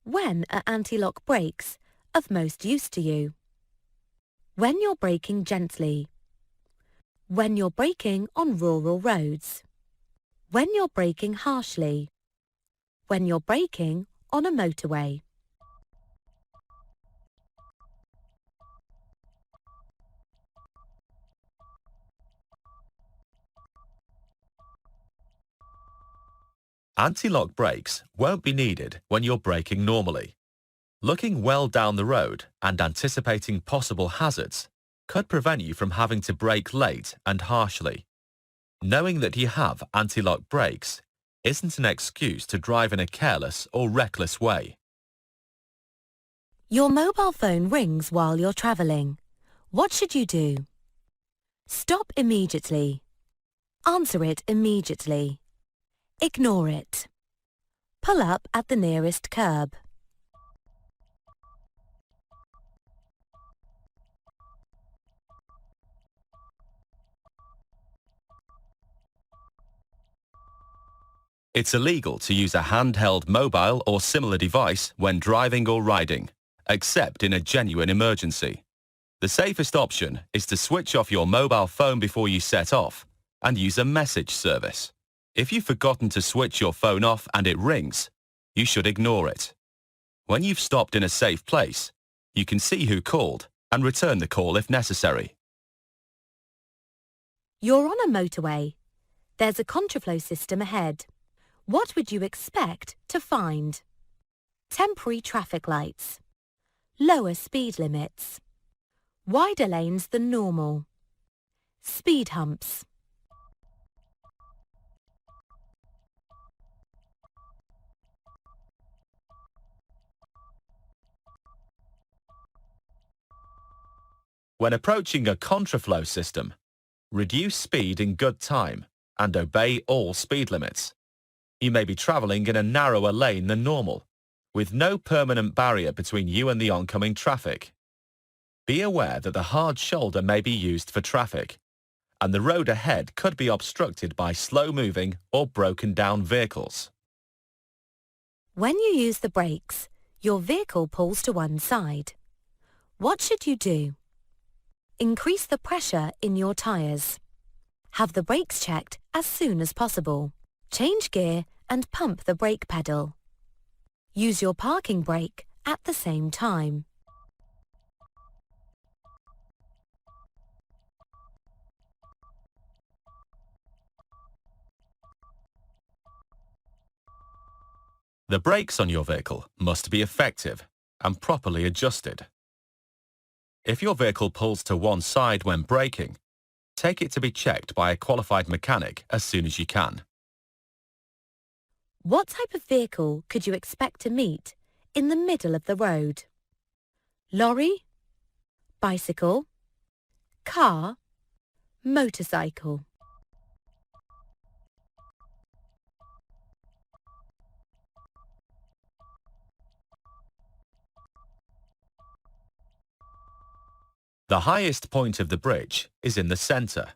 When are anti-lock brakes of most use to you? When you're braking gently. When you're braking on rural roads. When you're braking harshly. When you're braking on a motorway. Anti-lock brakes won't be needed when you're braking normally. Looking well down the road and anticipating possible hazards could prevent you from having to brake late and harshly. Knowing that you have anti-lock brakes isn't an excuse to drive in a careless or reckless way. Your mobile phone rings while you're travelling. What should you do? Stop immediately. Answer it immediately. Ignore it. Pull up at the nearest curb. It's illegal to use a handheld mobile or similar device when driving or riding, except in a genuine emergency. The safest option is to switch off your mobile phone before you set off and use a message service. If you've forgotten to switch your phone off and it rings, you should ignore it. When you've stopped in a safe place, you can see who called and return the call if necessary. You're on a motorway. There's a contraflow system ahead. What would you expect to find? Temporary traffic lights. Lower speed limits. Wider lanes than normal. Speed humps. When approaching a contraflow system, reduce speed in good time and obey all speed limits. You may be travelling in a narrower lane than normal, with no permanent barrier between you and the oncoming traffic. Be aware that the hard shoulder may be used for traffic, and the road ahead could be obstructed by slow-moving or broken-down vehicles. When you use the brakes, your vehicle pulls to one side. What should you do? Increase the pressure in your tyres. Have the brakes checked as soon as possible. Change gear and pump the brake pedal. Use your parking brake at the same time. The brakes on your vehicle must be effective and properly adjusted. If your vehicle pulls to one side when braking, take it to be checked by a qualified mechanic as soon as you can. What type of vehicle could you expect to meet in the middle of the road? Lorry? Bicycle? Car? Motorcycle? The highest point of the bridge is in the centre,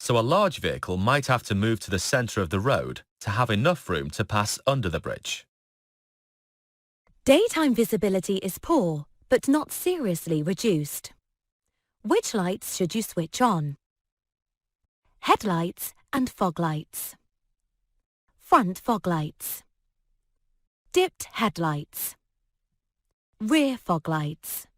so a large vehicle might have to move to the centre of the road to have enough room to pass under the bridge. Daytime visibility is poor, but not seriously reduced. Which lights should you switch on? Headlights and fog lights. Front fog lights. Dipped headlights. Rear fog lights.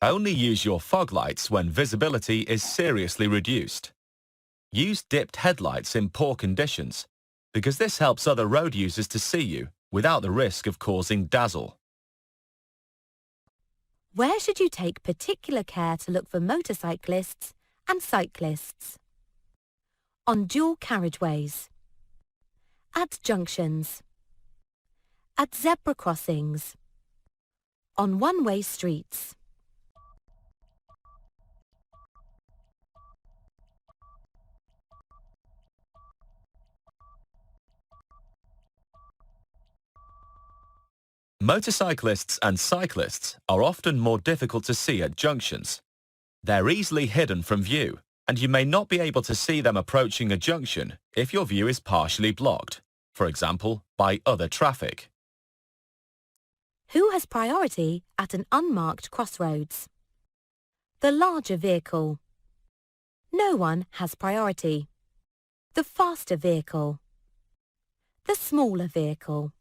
Only use your fog lights when visibility is seriously reduced. Use dipped headlights in poor conditions, because this helps other road users to see you without the risk of causing dazzle. Where should you take particular care to look for motorcyclists and cyclists? On dual carriageways. At junctions. At zebra crossings. On one-way streets. Motorcyclists and cyclists are often more difficult to see at junctions They're easily hidden from view, and you may not be able to see them approaching a junction if your view is partially blocked, for example, by other traffic. Who has priority at an unmarked crossroads? The larger vehicle. No one has priority. The faster vehicle. The smaller vehicle.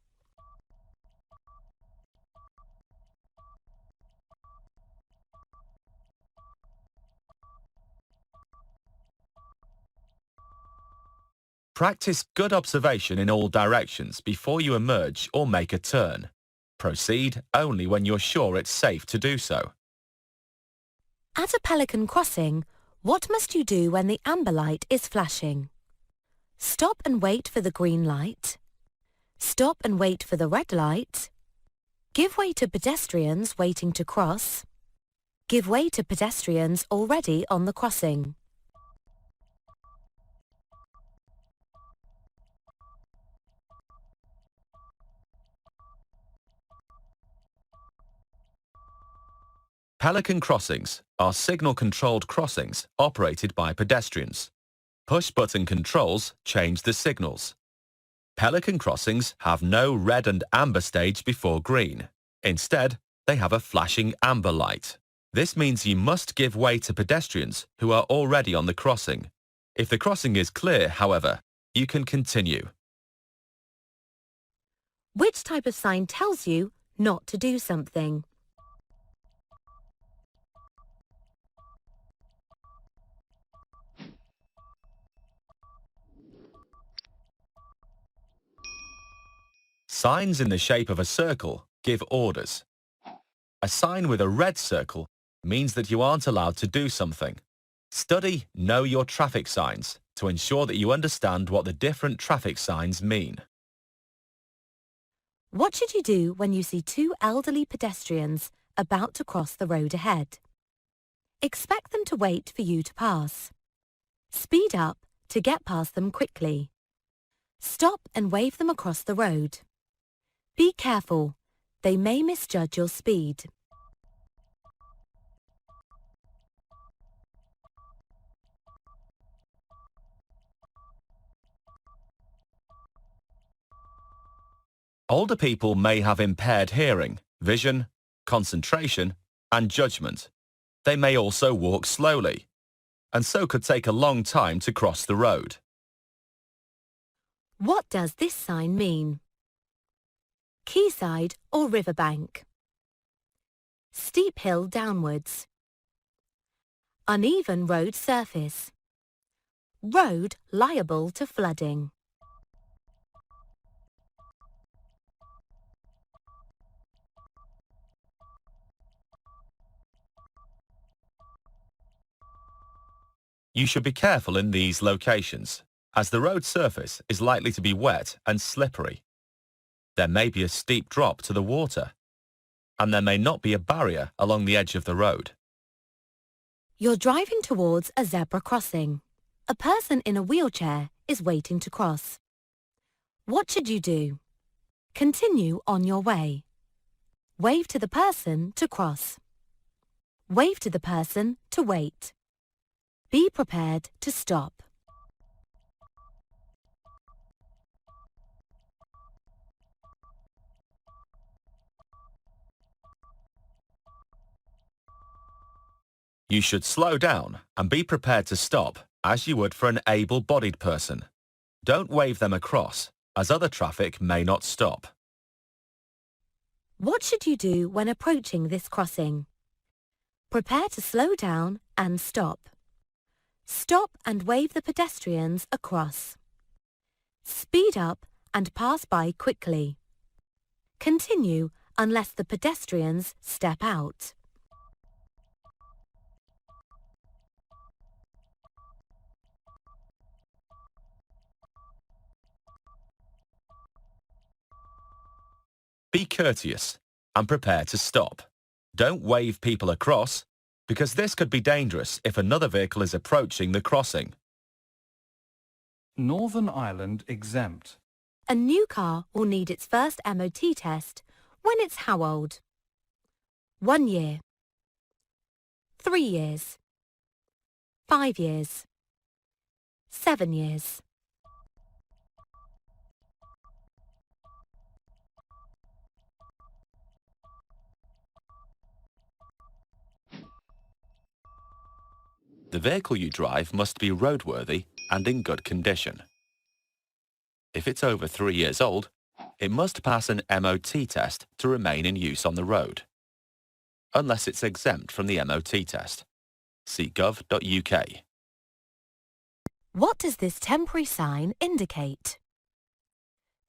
Practice good observation in all directions before you emerge or make a turn. Proceed only when you're sure it's safe to do so. At a Pelican crossing, what must you do when the amber light is flashing? Stop and wait for the green light. Stop and wait for the red light. Give way to pedestrians waiting to cross. Give way to pedestrians already on the crossing. Pelican crossings are signal-controlled crossings operated by pedestrians. Push-button controls change the signals. Pelican crossings have no red and amber stage before green. Instead, they have a flashing amber light. This means you must give way to pedestrians who are already on the crossing. If the crossing is clear, however, you can continue. Which type of sign tells you not to do something? Signs in the shape of a circle give orders. A sign with a red circle means that you aren't allowed to do something. Study Know Your Traffic Signs to ensure that you understand what the different traffic signs mean. What should you do when you see two elderly pedestrians about to cross the road ahead? Expect them to wait for you to pass. Speed up to get past them quickly. Stop and wave them across the road. Be careful, they may misjudge your speed. Older people may have impaired hearing, vision, concentration, and judgment. They may also walk slowly, and so could take a long time to cross the road. What does this sign mean? Quayside or riverbank? Steep hill downwards. Uneven road surface. Road liable to flooding. You should be careful in these locations, as the road surface is likely to be wet and slippery. There may be a steep drop to the water, and there may not be a barrier along the edge of the road. You're driving towards a zebra crossing. A person in a wheelchair is waiting to cross. What should you do? Continue on your way. Wave to the person to cross. Wave to the person to wait. Be prepared to stop. You should slow down and be prepared to stop as you would for an able-bodied person. Don't wave them across, as other traffic may not stop. What should you do when approaching this crossing? Prepare to slow down and stop. Stop and wave the pedestrians across. Speed up and pass by quickly. Continue unless the pedestrians step out. Be courteous and prepare to stop. Don't wave people across, because this could be dangerous if another vehicle is approaching the crossing. Northern Ireland exempt. A new car will need its first MOT test when it's how old? 1 year. 3 years. 5 years, 7 years. The vehicle you drive must be roadworthy and in good condition. If it's over 3 years old, it must pass an MOT test to remain in use on the road, unless it's exempt from the MOT test. See gov.uk. What does this temporary sign indicate?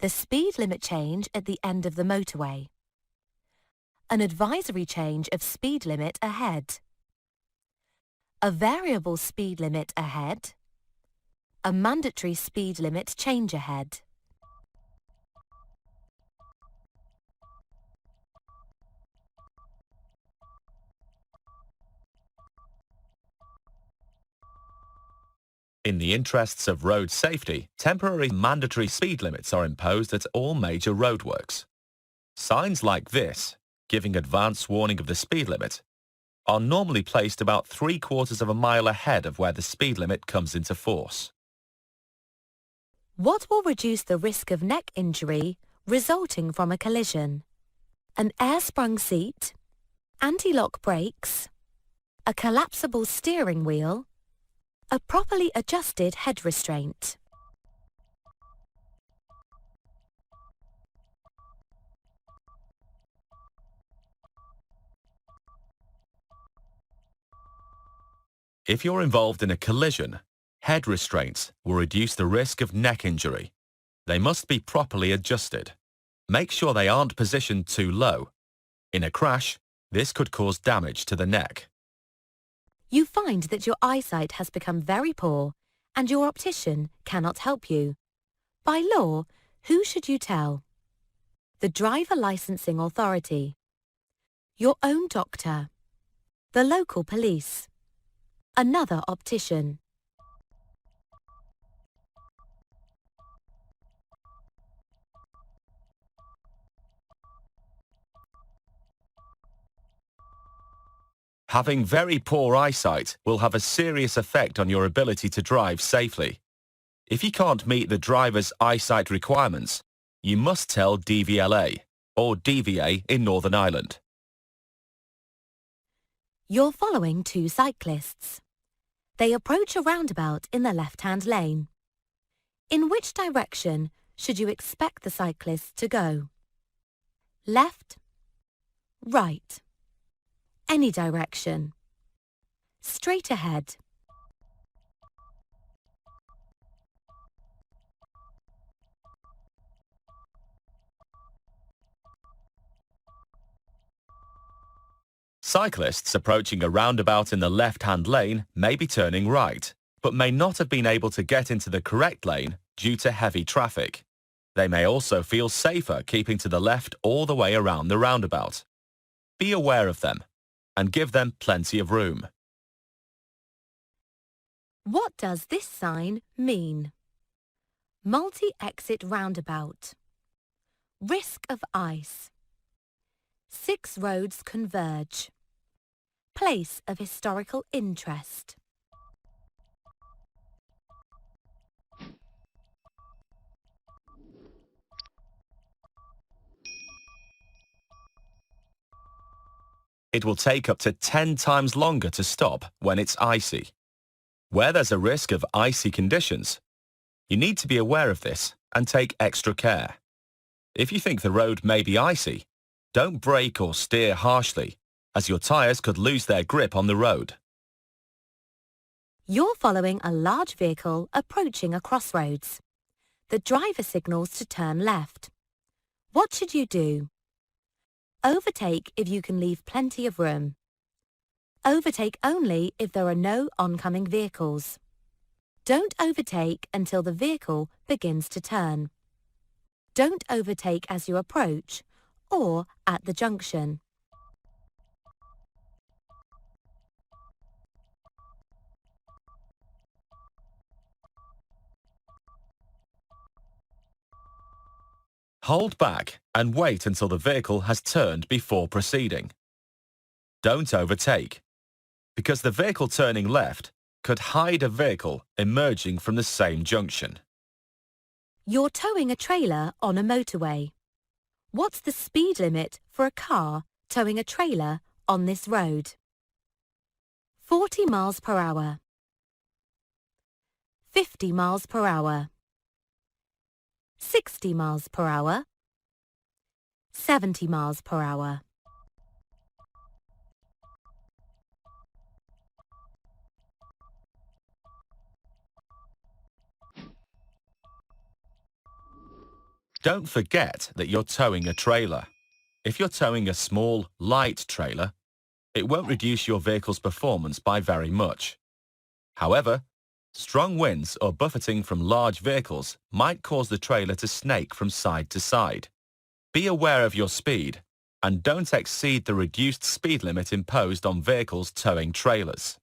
The speed limit change at the end of the motorway. An advisory change of speed limit ahead. A variable speed limit ahead. A mandatory speed limit change ahead. In the interests of road safety, temporary mandatory speed limits are imposed at all major roadworks. Signs like this, giving advance warning of the speed limit, are normally placed about 3/4 of a mile ahead of where the speed limit comes into force. What will reduce the risk of neck injury resulting from a collision? An air-sprung seat, anti-lock brakes, a collapsible steering wheel, a properly adjusted head restraint. If you're involved in a collision, head restraints will reduce the risk of neck injury. They must be properly adjusted. Make sure they aren't positioned too low. In a crash, this could cause damage to the neck. You find that your eyesight has become very poor and your optician cannot help you. By law, who should you tell? The driver licensing authority, your own doctor, the local police, another optician. Having very poor eyesight will have a serious effect on your ability to drive safely. If you can't meet the driver's eyesight requirements, you must tell DVLA or DVA in Northern Ireland. You're following 2 cyclists. They approach a roundabout in the left-hand lane. In which direction should you expect the cyclists to go? Left? Right? Any direction? Straight ahead? Cyclists approaching a roundabout in the left-hand lane may be turning right, but may not have been able to get into the correct lane due to heavy traffic. They may also feel safer keeping to the left all the way around the roundabout. Be aware of them and give them plenty of room. What does this sign mean? Multi-exit roundabout. Risk of ice. 6 roads converge. Place of historical interest. It will take up to 10 times longer to stop when it's icy. Where there's a risk of icy conditions, you need to be aware of this and take extra care. If you think the road may be icy, don't brake or steer harshly, as your tyres could lose their grip on the road. You're following a large vehicle approaching a crossroads. The driver signals to turn left. What should you do? Overtake if you can leave plenty of room. Overtake only if there are no oncoming vehicles. Don't overtake until the vehicle begins to turn. Don't overtake as you approach or at the junction. Hold back and wait until the vehicle has turned before proceeding. Don't overtake, because the vehicle turning left could hide a vehicle emerging from the same junction. You're towing a trailer on a motorway. What's the speed limit for a car towing a trailer on this road? 40 miles per hour. 50 miles per hour. 60 miles per hour. 70 miles per hour. Don't forget that you're towing a trailer. If you're towing a small, light trailer, it won't reduce your vehicle's performance by very much. However, strong winds or buffeting from large vehicles might cause the trailer to snake from side to side. Be aware of your speed and don't exceed the reduced speed limit imposed on vehicles towing trailers.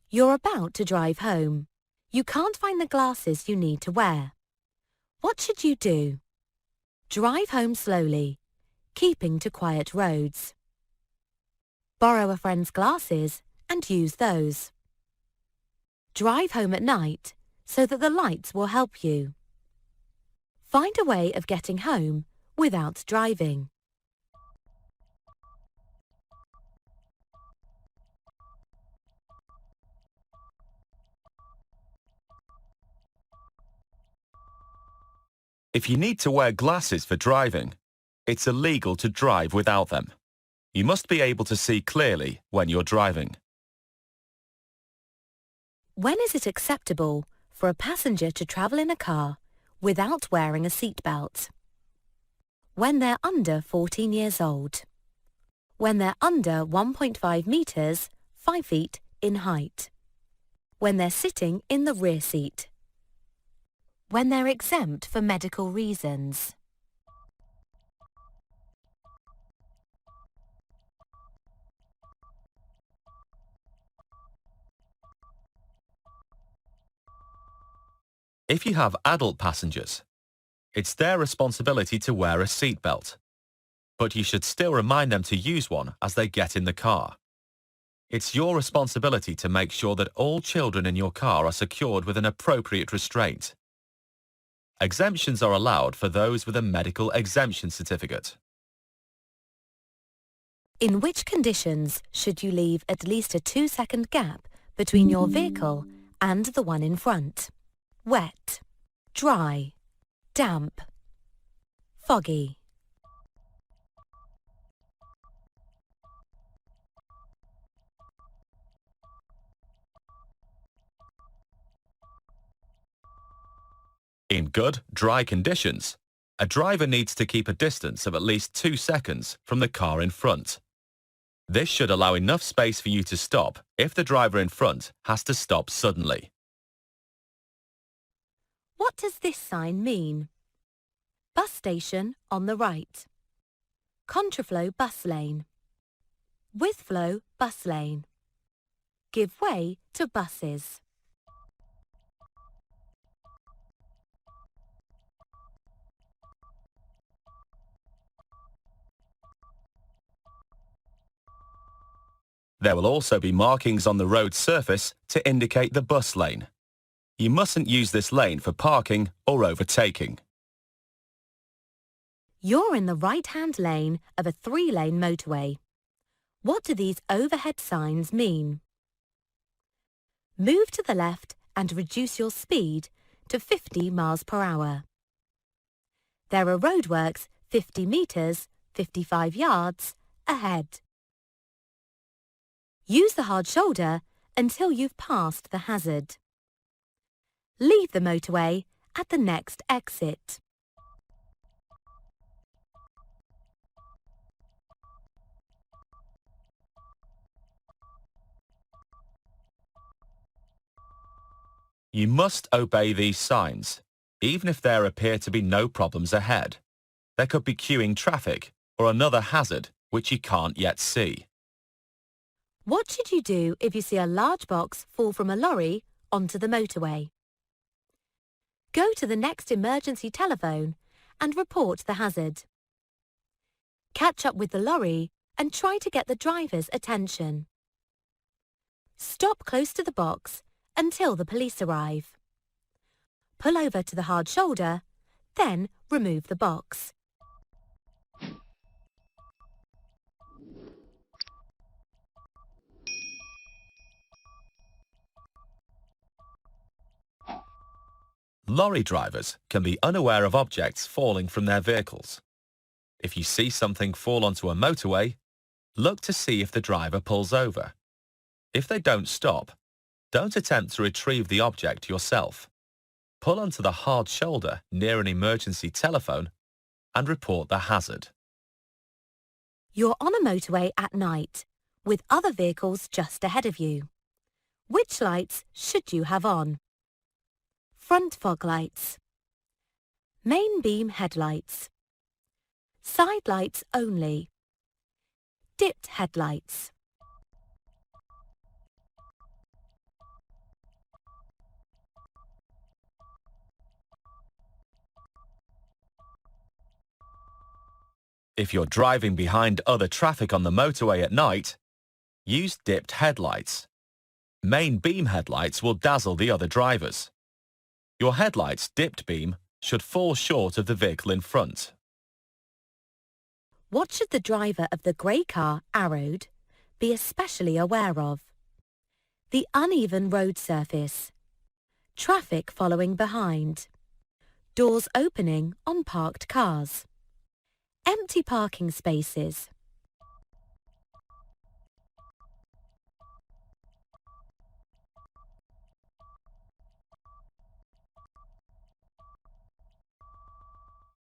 You're about to drive home. You can't find the glasses you need to wear. What should you do? Drive home slowly, keeping to quiet roads. Borrow a friend's glasses and use those. Drive home at night so that the lights will help you. Find a way of getting home without driving. If you need to wear glasses for driving, it's illegal to drive without them. You must be able to see clearly when you're driving. When is it acceptable for a passenger to travel in a car without wearing a seatbelt? When they're under 14 years old. When they're under 1.5 metres, 5 feet in height. When they're sitting in the rear seat. When they're exempt for medical reasons. If you have adult passengers, it's their responsibility to wear a seatbelt, but you should still remind them to use one as they get in the car. It's your responsibility to make sure that all children in your car are secured with an appropriate restraint. Exemptions are allowed for those with a medical exemption certificate. In which conditions should you leave at least a 2-second gap between your vehicle and the one in front? Wet, dry, damp, foggy. In good, dry conditions, a driver needs to keep a distance of at least 2 seconds from the car in front. This should allow enough space for you to stop if the driver in front has to stop suddenly. What does this sign mean? Bus station on the right. Contraflow bus lane. Withflow bus lane. Give way to buses. There will also be markings on the road surface to indicate the bus lane. You mustn't use this lane for parking or overtaking. You're in the right-hand lane of a 3-lane motorway. What do these overhead signs mean? Move to the left and reduce your speed to 50 miles per hour. There are roadworks 50 metres, 55 yards, ahead. Use the hard shoulder until you've passed the hazard. Leave the motorway at the next exit. You must obey these signs, even if there appear to be no problems ahead. There could be queuing traffic or another hazard which you can't yet see. What should you do if you see a large box fall from a lorry onto the motorway? Go to the next emergency telephone and report the hazard. Catch up with the lorry and try to get the driver's attention. Stop close to the box until the police arrive. Pull over to the hard shoulder, then remove the box. Lorry drivers can be unaware of objects falling from their vehicles. If you see something fall onto a motorway, look to see if the driver pulls over. If they don't stop, don't attempt to retrieve the object yourself. Pull onto the hard shoulder near an emergency telephone and report the hazard. You're on a motorway at night, with other vehicles just ahead of you. Which lights should you have on? Front fog lights. Main beam headlights. Side lights only. Dipped headlights. If you're driving behind other traffic on the motorway at night, use dipped headlights. Main beam headlights will dazzle the other drivers. Your headlight's dipped beam should fall short of the vehicle in front. What should the driver of the grey car, arrowed, be especially aware of? The uneven road surface. Traffic following behind. Doors opening on parked cars. Empty parking spaces.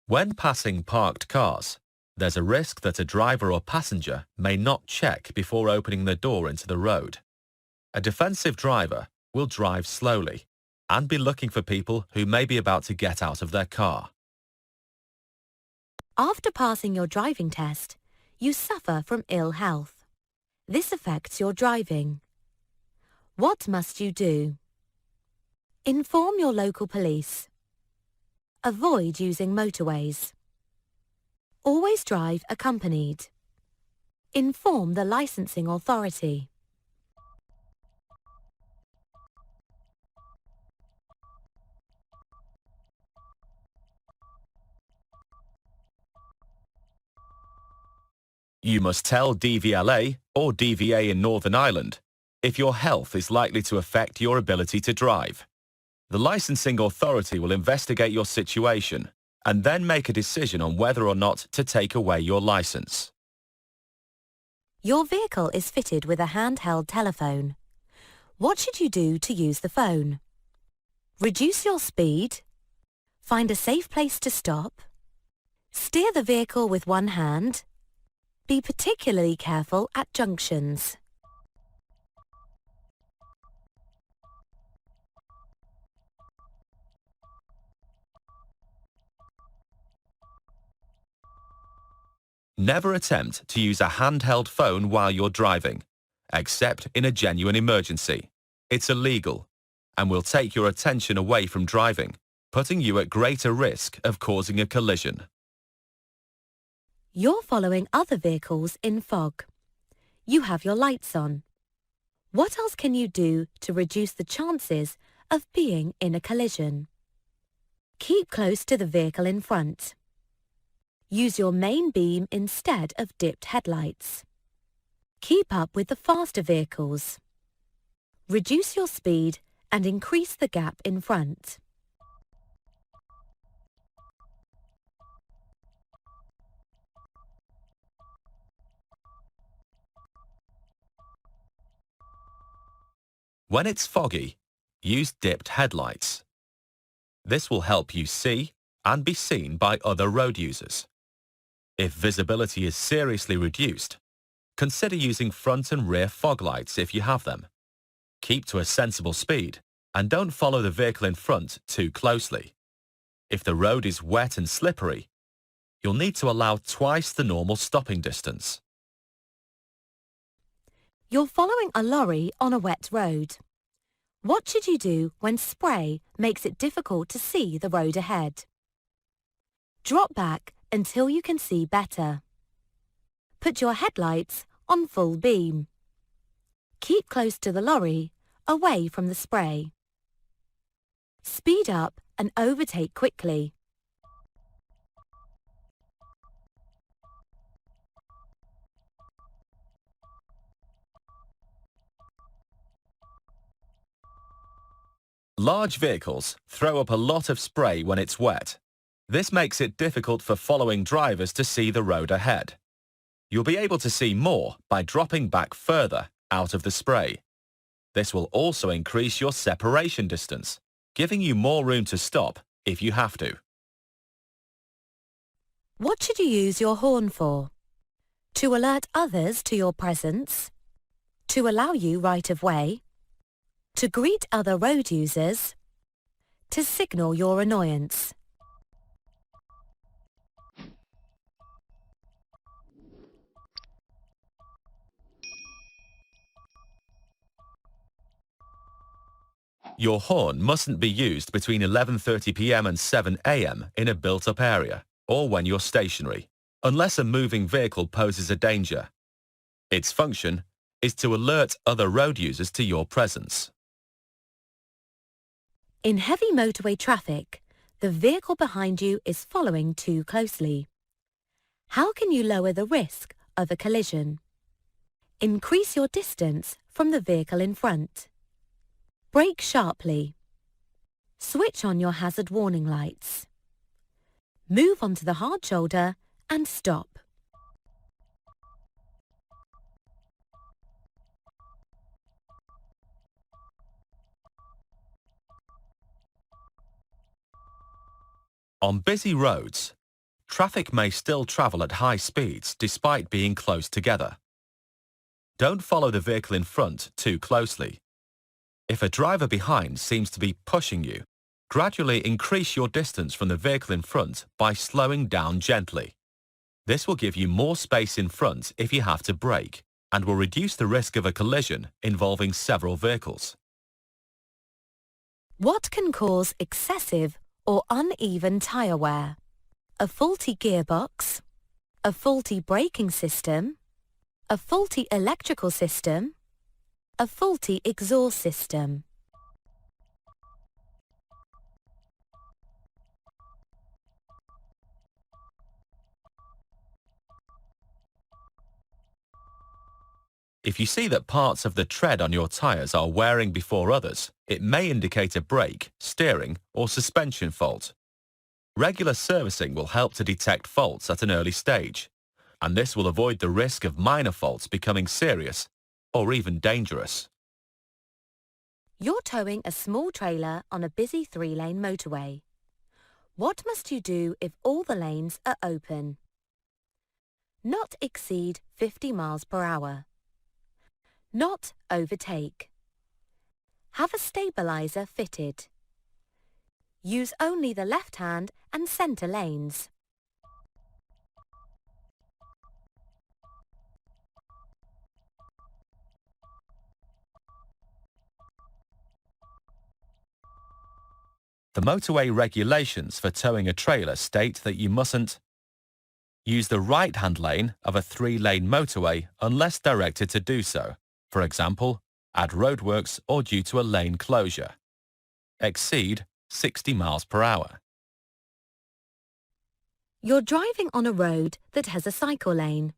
When passing parked cars, there's a risk that a driver or passenger may not check before opening the door into the road. A defensive driver will drive slowly and be looking for people who may be about to get out of their car. After passing your driving test, you suffer from ill health. This affects your driving. What must you do? Inform your local police. Avoid using motorways. Always drive accompanied. Inform the licensing authority. You must tell DVLA or DVA in Northern Ireland if your health is likely to affect your ability to drive. The licensing authority will investigate your situation and then make a decision on whether or not to take away your license. Your vehicle is fitted with a handheld telephone. What should you do to use the phone? Reduce your speed. Find a safe place to stop. Steer the vehicle with one hand. Be particularly careful at junctions. Never attempt to use a handheld phone while you're driving, except in a genuine emergency. It's illegal and will take your attention away from driving, putting you at greater risk of causing a collision. You're following other vehicles in fog. You have your lights on. What else can you do to reduce the chances of being in a collision? Keep close to the vehicle in front. Use your main beam instead of dipped headlights. Keep up with the faster vehicles. Reduce your speed and increase the gap in front. When it's foggy, use dipped headlights. This will help you see and be seen by other road users. If visibility is seriously reduced, consider using front and rear fog lights if you have them. Keep to a sensible speed and don't follow the vehicle in front too closely. If the road is wet and slippery, you'll need to allow twice the normal stopping distance. You're following a lorry on a wet road. What should you do when spray makes it difficult to see the road ahead? Drop back until you can see better. Put your headlights on full beam. Keep close to the lorry, away from the spray. Speed up and overtake quickly. Large vehicles throw up a lot of spray when it's wet. This makes it difficult for following drivers to see the road ahead. You'll be able to see more by dropping back further out of the spray. This will also increase your separation distance, giving you more room to stop if you have to. What should you use your horn for? To alert others to your presence? To allow you right of way? To greet other road users? To signal your annoyance? Your horn mustn't be used between 11:30 p.m. and 7 a.m. in a built-up area or when you're stationary, unless a moving vehicle poses a danger. Its function is to alert other road users to your presence. In heavy motorway traffic, the vehicle behind you is following too closely. How can you lower the risk of a collision? Increase your distance from the vehicle in front. Brake sharply. Switch on your hazard warning lights. Move onto the hard shoulder and stop. On busy roads, traffic may still travel at high speeds despite being close together. Don't follow the vehicle in front too closely. If a driver behind seems to be pushing you, gradually increase your distance from the vehicle in front by slowing down gently. This will give you more space in front if you have to brake and will reduce the risk of a collision involving several vehicles. What can cause excessive or uneven tyre wear? A faulty gearbox? A faulty braking system? A faulty electrical system? A faulty exhaust system? If you see that parts of the tread on your tyres are wearing before others, it may indicate a brake, steering, or suspension fault. Regular servicing will help to detect faults at an early stage, and this will avoid the risk of minor faults becoming serious or even dangerous. You're towing a small trailer on a busy 3-lane motorway. What must you do if all the lanes are open? Not exceed 50 miles per hour. Not overtake. Have a stabilizer fitted. Use only the left-hand and centre lanes. The motorway regulations for towing a trailer state that you mustn't use the right-hand lane of a 3-lane motorway unless directed to do so, for example, at roadworks or due to a lane closure. Exceed 60 miles per hour. You're driving on a road that has a cycle lane.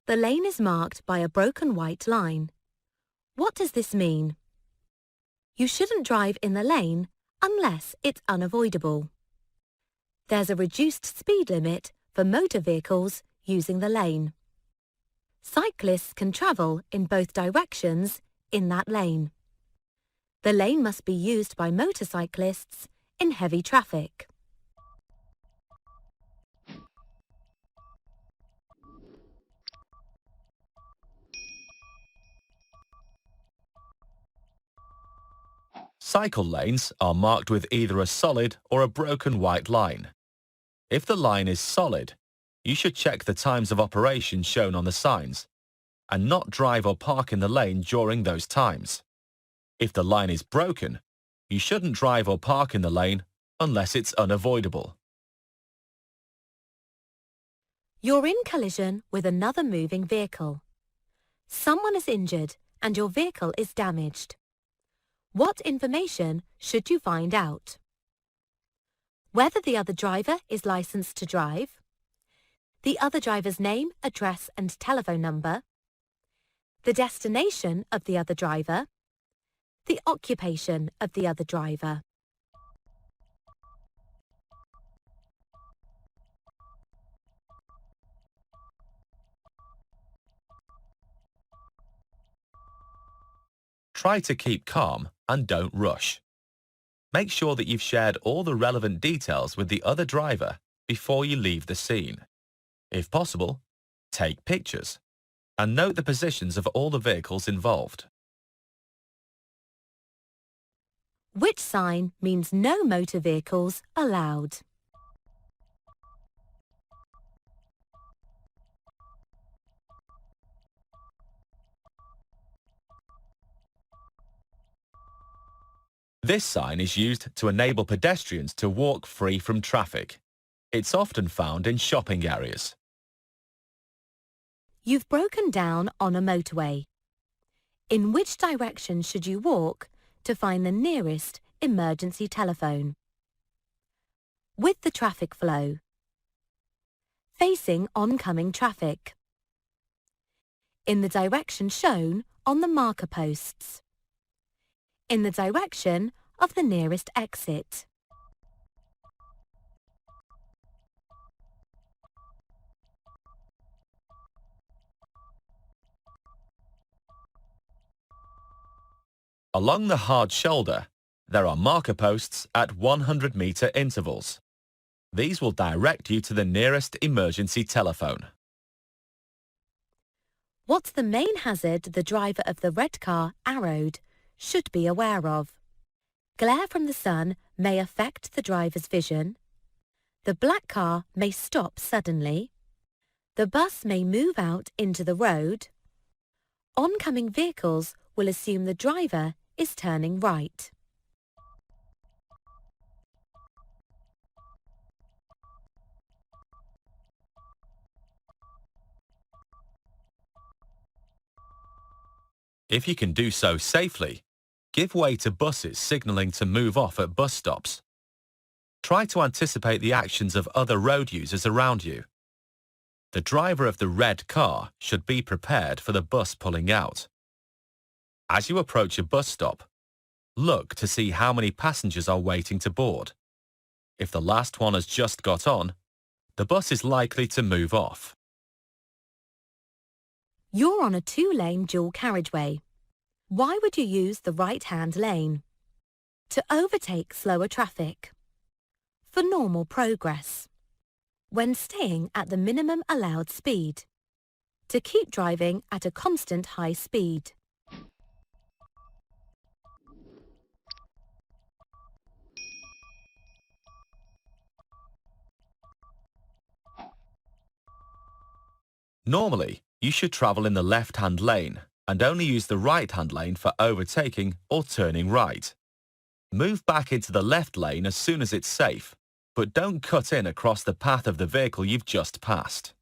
The lane is marked by a broken white line. What does this mean? You shouldn't drive in the lane unless it's unavoidable. There's a reduced speed limit for motor vehicles using the lane. Cyclists can travel in both directions in that lane. The lane must be used by motorcyclists in heavy traffic. Cycle lanes are marked with either a solid or a broken white line. If the line is solid, you should check the times of operation shown on the signs and not drive or park in the lane during those times. If the line is broken, you shouldn't drive or park in the lane unless it's unavoidable. You're in collision with another moving vehicle. Someone is injured and your vehicle is damaged. What information should you find out? Whether the other driver is licensed to drive, the other driver's name, address and telephone number, the destination of the other driver, the occupation of the other driver. Try to keep calm and don't rush. Make sure that you've shared all the relevant details with the other driver before you leave the scene. If possible, take pictures and note the positions of all the vehicles involved. Which sign means no motor vehicles allowed? This sign is used to enable pedestrians to walk free from traffic. It's often found in shopping areas. You've broken down on a motorway. In which direction should you walk to find the nearest emergency telephone? With the traffic flow. Facing oncoming traffic. In the direction shown on the marker posts. In the direction of the nearest exit. Along the hard shoulder, there are marker posts at 100-meter intervals. These will direct you to the nearest emergency telephone. What's the main hazard the driver of the red car, arrowed, should be aware of? Glare from the sun may affect the driver's vision. The black car may stop suddenly. The bus may move out into the road. Oncoming vehicles will assume the driver is turning right. If you can do so safely, give way to buses signalling to move off at bus stops. Try to anticipate the actions of other road users around you. The driver of the red car should be prepared for the bus pulling out. As you approach a bus stop, look to see how many passengers are waiting to board. If the last one has just got on, the bus is likely to move off. You're on a 2-lane dual carriageway. Why would you use the right-hand lane? To overtake slower traffic. For normal progress. When staying at the minimum allowed speed. To keep driving at a constant high speed. Normally, you should travel in the left-hand lane and only use the right-hand lane for overtaking or turning right. Move back into the left lane as soon as it's safe, but don't cut in across the path of the vehicle you've just passed.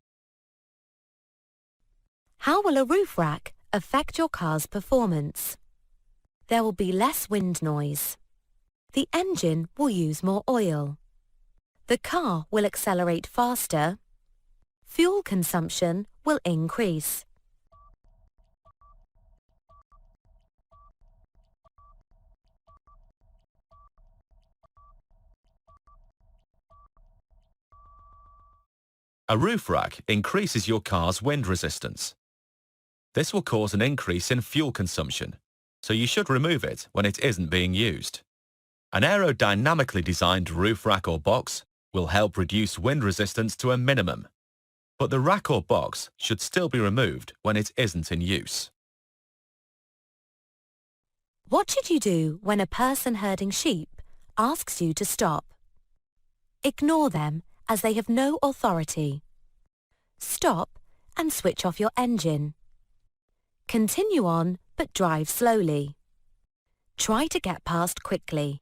How will a roof rack affect your car's performance? There will be less wind noise. The engine will use more oil. The car will accelerate faster. Fuel consumption will increase. A roof rack increases your car's wind resistance. This will cause an increase in fuel consumption, so you should remove it when it isn't being used. An aerodynamically designed roof rack or box will help reduce wind resistance to a minimum, but the rack or box should still be removed when it isn't in use. What should you do when a person herding sheep asks you to stop? Ignore them as they have no authority. Stop and switch off your engine. Continue on but drive slowly. Try to get past quickly.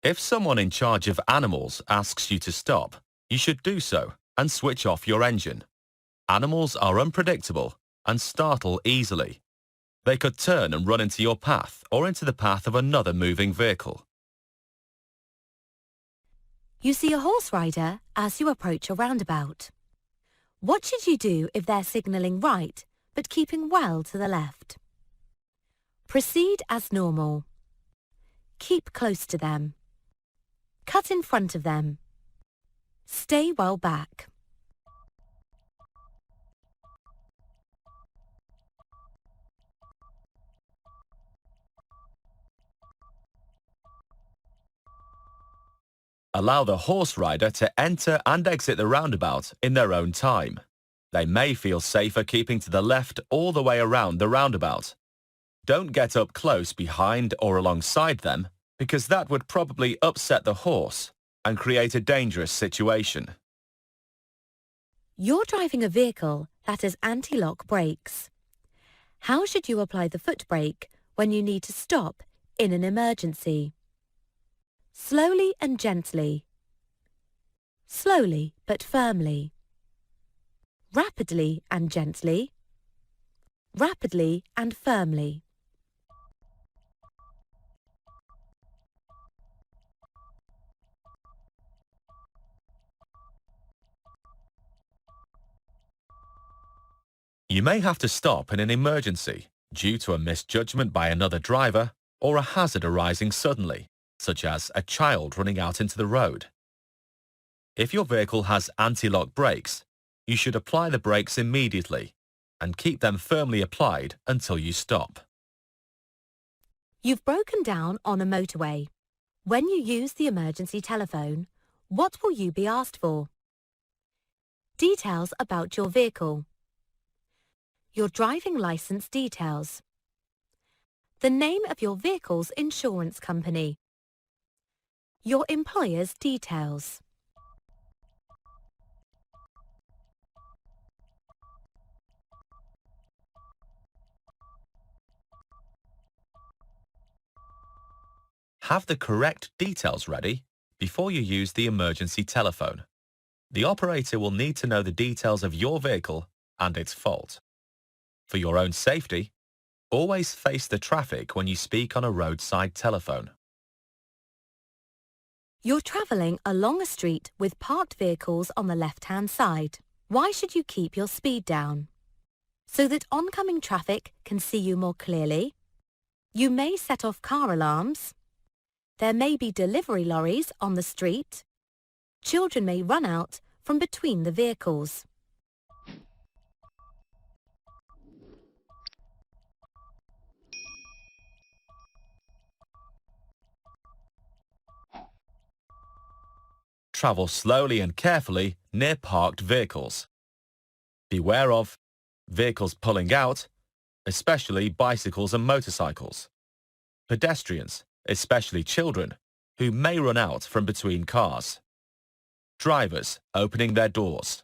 If someone in charge of animals asks you to stop, you should do so and switch off your engine. Animals are unpredictable and startle easily. They could turn and run into your path or into the path of another moving vehicle. You see a horse rider as you approach a roundabout. What should you do if they're signalling right but keeping well to the left? Proceed as normal. Keep close to them. Cut in front of them. Stay well back. Allow the horse rider to enter and exit the roundabout in their own time. They may feel safer keeping to the left all the way around the roundabout. Don't get up close behind or alongside them, because that would probably upset the horse and create a dangerous situation. You're driving a vehicle that has anti-lock brakes. How should you apply the foot brake when you need to stop in an emergency? Slowly and gently. Slowly but firmly. Rapidly and gently. Rapidly and firmly. You may have to stop in an emergency due to a misjudgment by another driver or a hazard arising suddenly, such as a child running out into the road. If your vehicle has anti-lock brakes, you should apply the brakes immediately and keep them firmly applied until you stop. You've broken down on a motorway. When you use the emergency telephone, what will you be asked for? Details about your vehicle. Your driving license details. The name of your vehicle's insurance company. Your employer's details. Have the correct details ready before you use the emergency telephone. The operator will need to know the details of your vehicle and its fault. For your own safety, always face the traffic when you speak on a roadside telephone. You're travelling along a street with parked vehicles on the left-hand side. Why should you keep your speed down? So that oncoming traffic can see you more clearly. You may set off car alarms. There may be delivery lorries on the street. Children may run out from between the vehicles. Travel slowly and carefully near parked vehicles. Beware of vehicles pulling out, especially bicycles and motorcycles. Pedestrians, especially children, who may run out from between cars. Drivers opening their doors.